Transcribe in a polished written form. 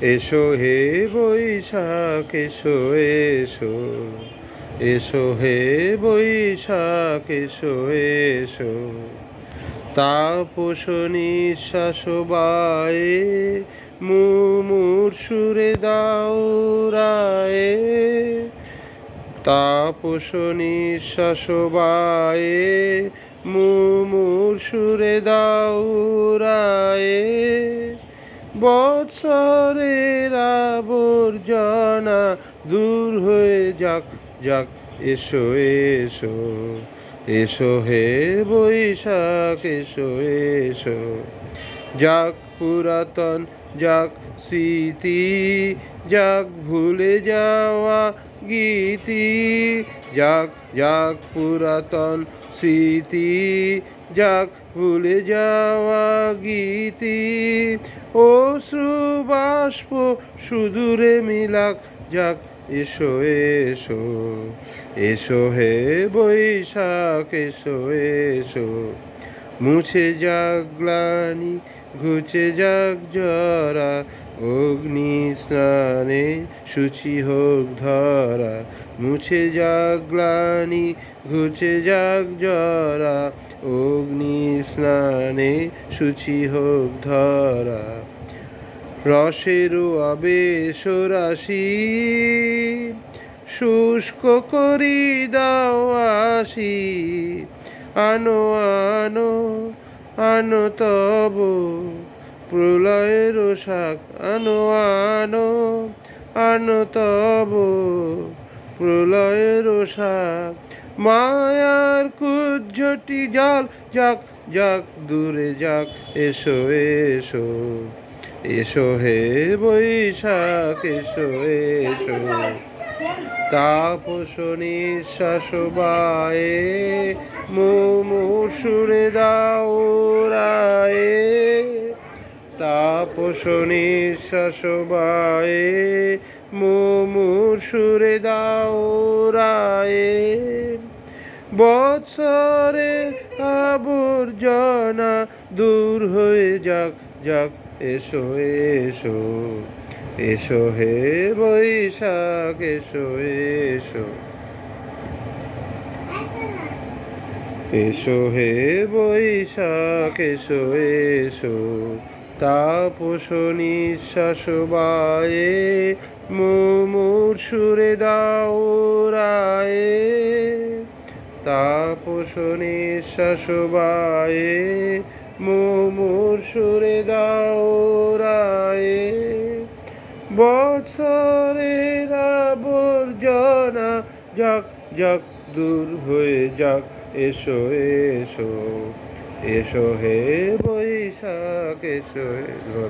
এসো হে বৈশাখ এসো এসো, এসো হে বৈশাখ এসো এসো। তাপস নিঃশ্বাস বায়ে মুমূর্ষুরে দাউরায়ে। তাপস নিঃশ্বাস বায়ে মুমূর্ষুরে দাউরায়ে। বৎসরের আবর্জনা দূর হয়ে যাক যাক, এসো এসো, এসো হে বৈশাখ এসো এসো। যাক পুরাতন যাক স্মৃতি, যাক ভুলে যাওয়া গীতি। যাক যাক পুরাতন স্মৃতি, যাক ভুলে যাওয়া গীতি। অশ্রু বাষ্প সুদূরে মিলাক যাক, এসো এসো, এসো হে বৈশাখ এসো এসো। মুছে যাক গ্লানি ঘুচে যাক জরা, অগ্নি স্নানে শুচি হোক ধরা। মুছে যাক গ্লানি ঘুচে যাক জরা, অগ্নি স্নানে শুচি হোক ধরা। রসের আবেশ রাশি শুষ্ক করি দাও আসি। আনো আনো আনো তব প্রলয়ের শাক, আনো আনো আনো তব প্রলয়ের শাক। মায়ার কুজ্ঝটি জাল যাক যাক দূরে যাক, এসো এসো, এসো হে বৈশাখ এসো এসো। তাপস নিঃশ্বাস বায়ে মুমূর্ষুরে দাউরায়ে। তাপস নিঃশ্বাস বায়ে মুমূর্ষুরে দাউরায়ে। বৎসরের আবর্জনা দূর হয়ে যাক যাক, এসো এসো, এসো হে বৈশাখ এসো এসো। এসো হে বৈশাখ এসো এসো। তাপস নিঃশ্বাস বায়ে মুমূর্ষুরে দাউরায়ে। তাপস নিঃশ্বাস বায়ে মুমূর্ষুরে দাউরায়ে। বৎসরের আবর্জনা যাক যাক দূর হয়ে যাক, এসো এসো, এসো হে বৈশাখ এসো এসো।